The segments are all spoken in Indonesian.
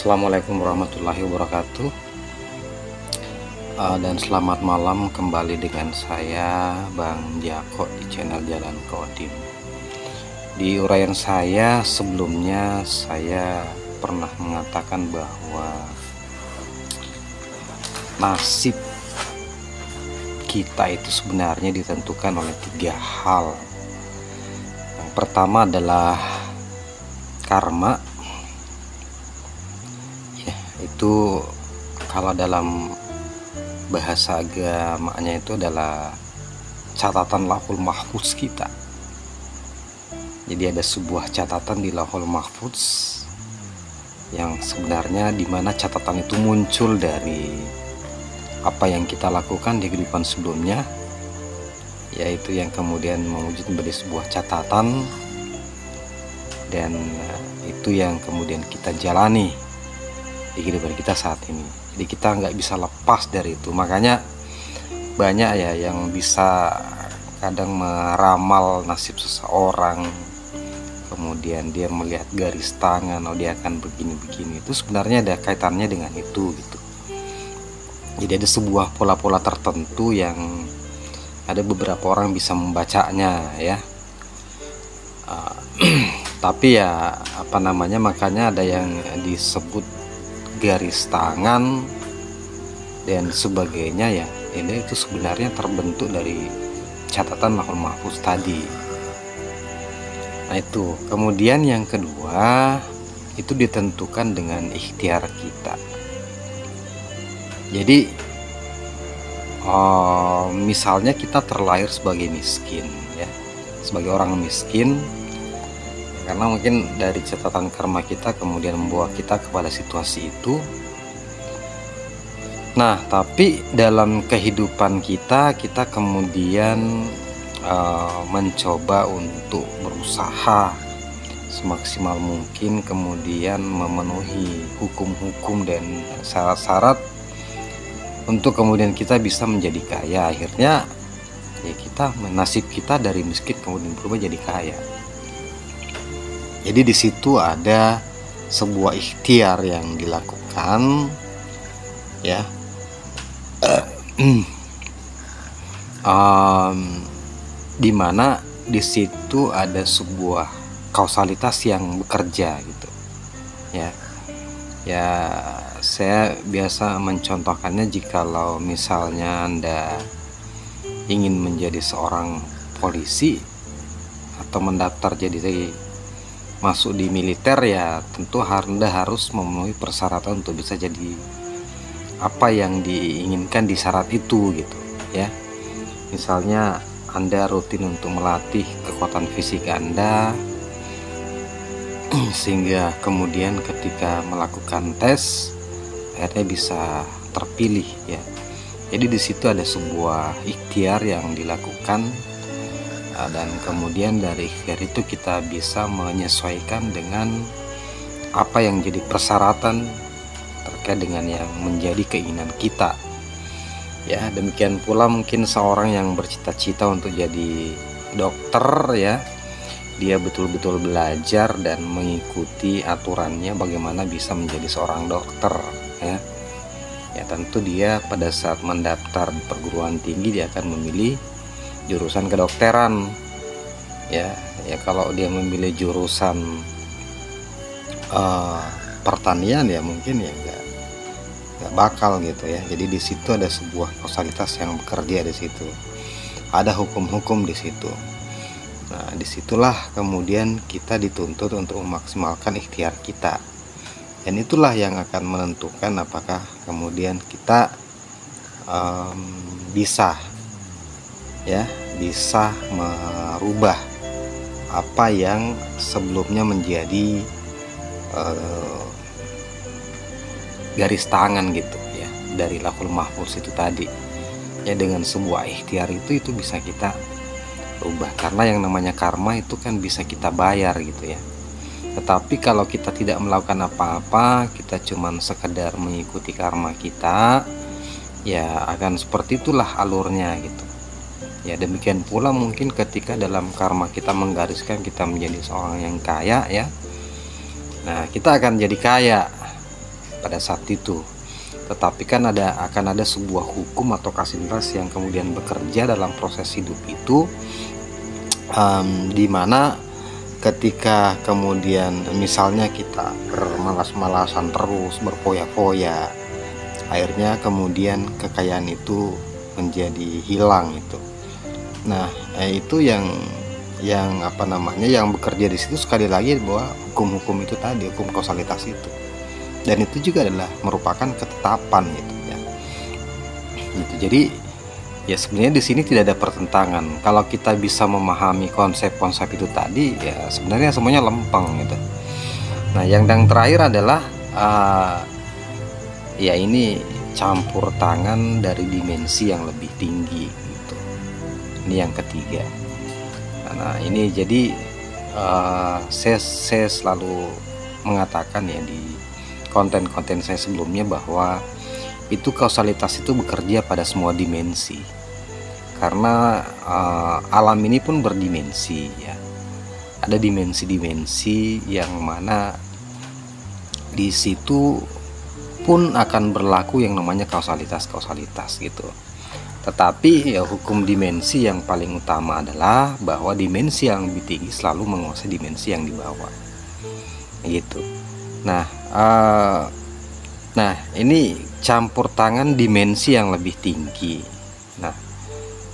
Assalamualaikum warahmatullahi wabarakatuh. Dan selamat malam kembali dengan saya Bang Jako di channel Jalan Kodim. Di uraian saya sebelumnya saya pernah mengatakan bahwa nasib kita itu sebenarnya ditentukan oleh 3 hal. Yang pertama adalah karma. Itu kalau dalam bahasa agamanya itu adalah catatan Lauhul Mahfuz kita. Jadi ada sebuah catatan di Lauhul Mahfuz yang sebenarnya dimana catatan itu muncul dari apa yang kita lakukan di kehidupan sebelumnya, yaitu yang kemudian mewujud menjadi sebuah catatan, dan itu yang kemudian kita jalani di kehidupan kita saat ini. Jadi kita nggak bisa lepas dari itu. Makanya banyak ya yang bisa kadang meramal nasib seseorang, kemudian dia melihat garis tangan, oh dia akan begini-begini. Itu sebenarnya ada kaitannya dengan itu gitu. Jadi ada sebuah pola-pola tertentu yang ada beberapa orang bisa membacanya ya. Tapi ya apa namanya, makanya ada yang disebut garis tangan dan sebagainya ya. Ini itu sebenarnya terbentuk dari catatan Lauhul Mahfuz tadi. Nah itu. Kemudian yang kedua, itu ditentukan dengan ikhtiar kita. Jadi misalnya kita terlahir sebagai miskin ya, sebagai orang miskin, karena mungkin dari catatan karma kita kemudian membawa kita kepada situasi itu. Nah, tapi dalam kehidupan kita kemudian mencoba untuk berusaha semaksimal mungkin, kemudian memenuhi hukum-hukum dan syarat-syarat untuk kemudian kita bisa menjadi kaya. Akhirnya ya nasib kita dari miskin kemudian berubah jadi kaya. Jadi di situ ada sebuah ikhtiar yang dilakukan ya, dimana di situ ada sebuah kausalitas yang bekerja gitu ya. Ya saya biasa mencontohkannya, jikalau misalnya Anda ingin menjadi seorang polisi atau mendaftar jadi masuk di militer, ya tentu Anda harus memenuhi persyaratan untuk bisa jadi apa yang diinginkan di syarat itu gitu ya. Misalnya Anda rutin untuk melatih kekuatan fisik Anda sehingga kemudian ketika melakukan tes akhirnya bisa terpilih ya. Jadi di situ ada sebuah ikhtiar yang dilakukan, dan kemudian dari ikhtiar itu kita bisa menyesuaikan dengan apa yang jadi persyaratan terkait dengan yang menjadi keinginan kita ya. Demikian pula mungkin seorang yang bercita-cita untuk jadi dokter ya, dia betul-betul belajar dan mengikuti aturannya bagaimana bisa menjadi seorang dokter ya. Ya tentu dia pada saat mendaftar di perguruan tinggi dia akan memilih jurusan kedokteran ya. Ya kalau dia memilih jurusan pertanian ya mungkin ya nggak bakal gitu ya. Jadi di situ ada sebuah kausalitas yang bekerja di situ, ada hukum-hukum di situ. Nah disitulah kemudian kita dituntut untuk memaksimalkan ikhtiar kita, dan itulah yang akan menentukan apakah kemudian kita bisa merubah apa yang sebelumnya menjadi garis tangan gitu ya dari Lauhul Mahfuz itu tadi ya. Dengan sebuah ikhtiar itu bisa kita rubah, karena yang namanya karma itu kan bisa kita bayar gitu ya. Tetapi kalau kita tidak melakukan apa-apa, kita cuman sekedar mengikuti karma kita, ya akan seperti itulah alurnya gitu ya. Demikian pula mungkin ketika dalam karma kita menggariskan kita menjadi seorang yang kaya ya, nah kita akan jadi kaya pada saat itu. Tetapi kan akan ada sebuah hukum atau kasindras yang kemudian bekerja dalam proses hidup itu, di mana ketika kemudian misalnya kita bermalas-malasan terus, berfoya-foya, akhirnya kemudian kekayaan itu menjadi hilang itu. Nah, itu yang yang bekerja di situ sekali lagi bahwa hukum-hukum itu tadi, hukum kausalitas itu. Dan itu juga adalah merupakan ketetapan gitu ya. Gitu. Jadi ya sebenarnya di sini tidak ada pertentangan. Kalau kita bisa memahami konsep-konsep itu tadi, ya sebenarnya semuanya lempeng gitu. Nah, yang terakhir adalah ya ini campur tangan dari dimensi yang lebih tinggi gitu. Ini yang ketiga. Nah, ini jadi saya selalu mengatakan ya di konten-konten saya sebelumnya bahwa itu kausalitas itu bekerja pada semua dimensi, karena alam ini pun berdimensi ya. Ada dimensi-dimensi yang mana di situ pun akan berlaku yang namanya kausalitas gitu. Tetapi ya hukum dimensi yang paling utama adalah bahwa dimensi yang lebih tinggi selalu menguasai dimensi yang di bawah gitu. Nah, ini campur tangan dimensi yang lebih tinggi. Nah,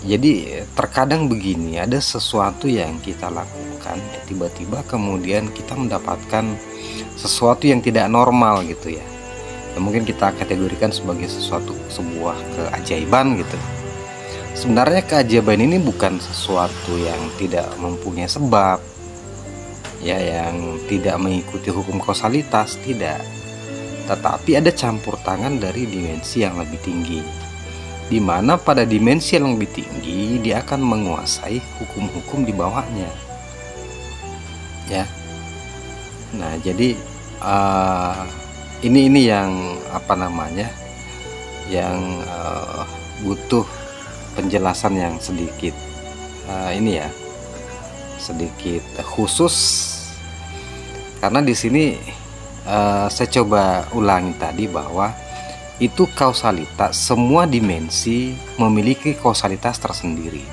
jadi terkadang begini, ada sesuatu yang kita lakukan, tiba-tiba kemudian kita mendapatkan sesuatu yang tidak normal gitu ya. Mungkin kita kategorikan sebagai sebuah keajaiban gitu. Sebenarnya keajaiban ini bukan sesuatu yang tidak mempunyai sebab, ya, yang tidak mengikuti hukum kausalitas, tidak. Tetapi ada campur tangan dari dimensi yang lebih tinggi, di mana pada dimensi yang lebih tinggi dia akan menguasai hukum-hukum di bawahnya, ya. Nah, jadi ini yang yang butuh penjelasan yang sedikit sedikit khusus, karena di sini saya coba ulangi tadi bahwa itu kausalitas, semua dimensi memiliki kausalitas tersendiri.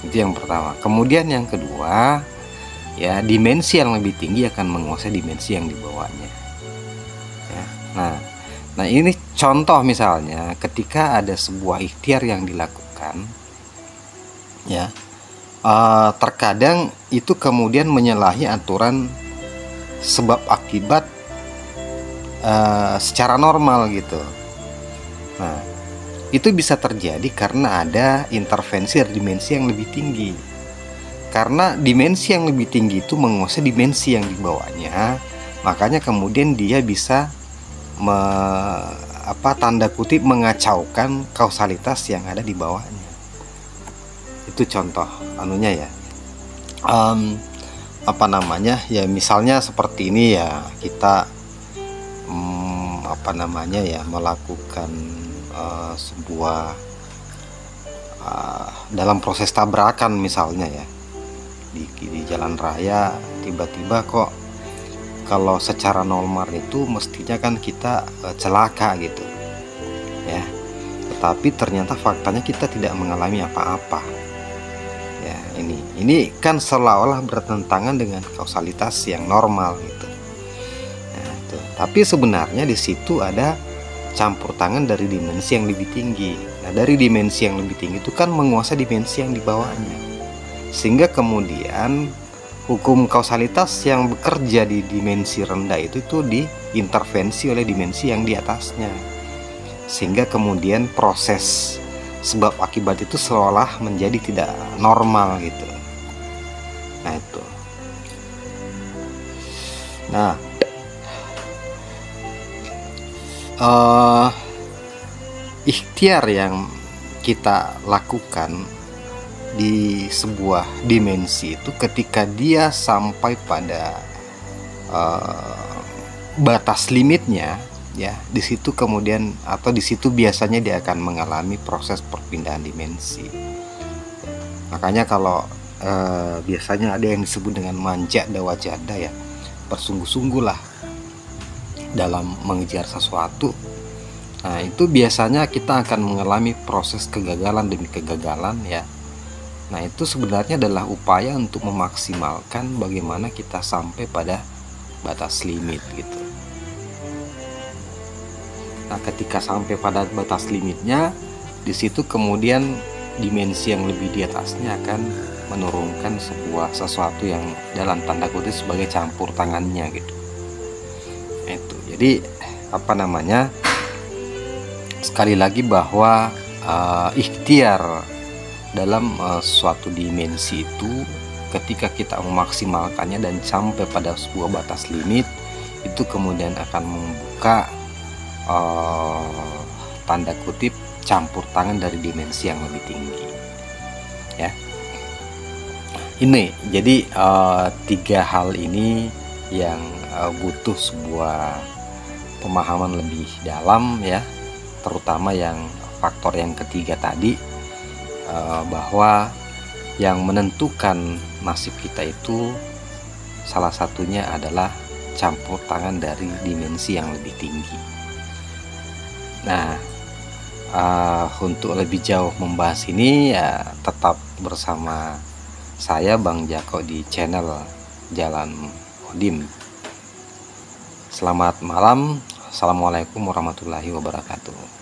Itu yang pertama. Kemudian yang kedua, ya, dimensi yang lebih tinggi akan menguasai dimensi yang di bawahnya. Ya. Nah, ini contoh misalnya ketika ada sebuah ikhtiar yang dilakukan, ya, terkadang itu kemudian menyalahi aturan sebab akibat secara normal gitu. Nah, itu bisa terjadi karena ada intervensi dari dimensi yang lebih tinggi. Karena dimensi yang lebih tinggi itu menguasai dimensi yang di bawahnya, makanya kemudian dia bisa tanda kutip mengacaukan kausalitas yang ada di bawahnya. Itu contoh anunya ya. Ya misalnya seperti ini ya, kita melakukan sebuah dalam proses tabrakan misalnya ya, di jalan raya, tiba-tiba kok kalau secara normal itu mestinya kan kita celaka gitu ya, tetapi ternyata faktanya kita tidak mengalami apa-apa ya. Ini kan seolah-olah bertentangan dengan kausalitas yang normal gitu. Nah, tapi sebenarnya di situ ada campur tangan dari dimensi yang lebih tinggi. Nah, dari dimensi yang lebih tinggi itu kan menguasai dimensi yang di bawahnya, sehingga kemudian hukum kausalitas yang bekerja di dimensi rendah itu diintervensi oleh dimensi yang di atasnya, sehingga kemudian proses sebab akibat itu seolah menjadi tidak normal gitu. Nah, itu. Nah, ikhtiar yang kita lakukan di sebuah dimensi itu ketika dia sampai pada batas limitnya ya, di situ kemudian atau di situ biasanya dia akan mengalami proses perpindahan dimensi. Makanya kalau biasanya ada yang disebut dengan manja dawajada ya, bersungguh-sungguhlah dalam mengejar sesuatu. Nah, itu biasanya kita akan mengalami proses kegagalan demi kegagalan ya. Nah, itu sebenarnya adalah upaya untuk memaksimalkan bagaimana kita sampai pada batas limit gitu. Nah, ketika sampai pada batas limitnya, di situ kemudian dimensi yang lebih di atasnya akan menurunkan sebuah sesuatu yang dalam tanda kutip sebagai campur tangannya gitu. Itu. Jadi apa namanya? Sekali lagi bahwa ikhtiar dalam suatu dimensi itu ketika kita memaksimalkannya dan sampai pada sebuah batas limit, itu kemudian akan membuka tanda kutip campur tangan dari dimensi yang lebih tinggi ya. Ini jadi 3 hal ini yang butuh sebuah pemahaman lebih dalam ya, terutama yang faktor yang ketiga tadi, bahwa yang menentukan nasib kita itu salah satunya adalah campur tangan dari dimensi yang lebih tinggi. Nah, untuk lebih jauh membahas ini ya tetap bersama saya Bang Jako di channel Jalan Odim. Selamat malam. Assalamualaikum warahmatullahi wabarakatuh.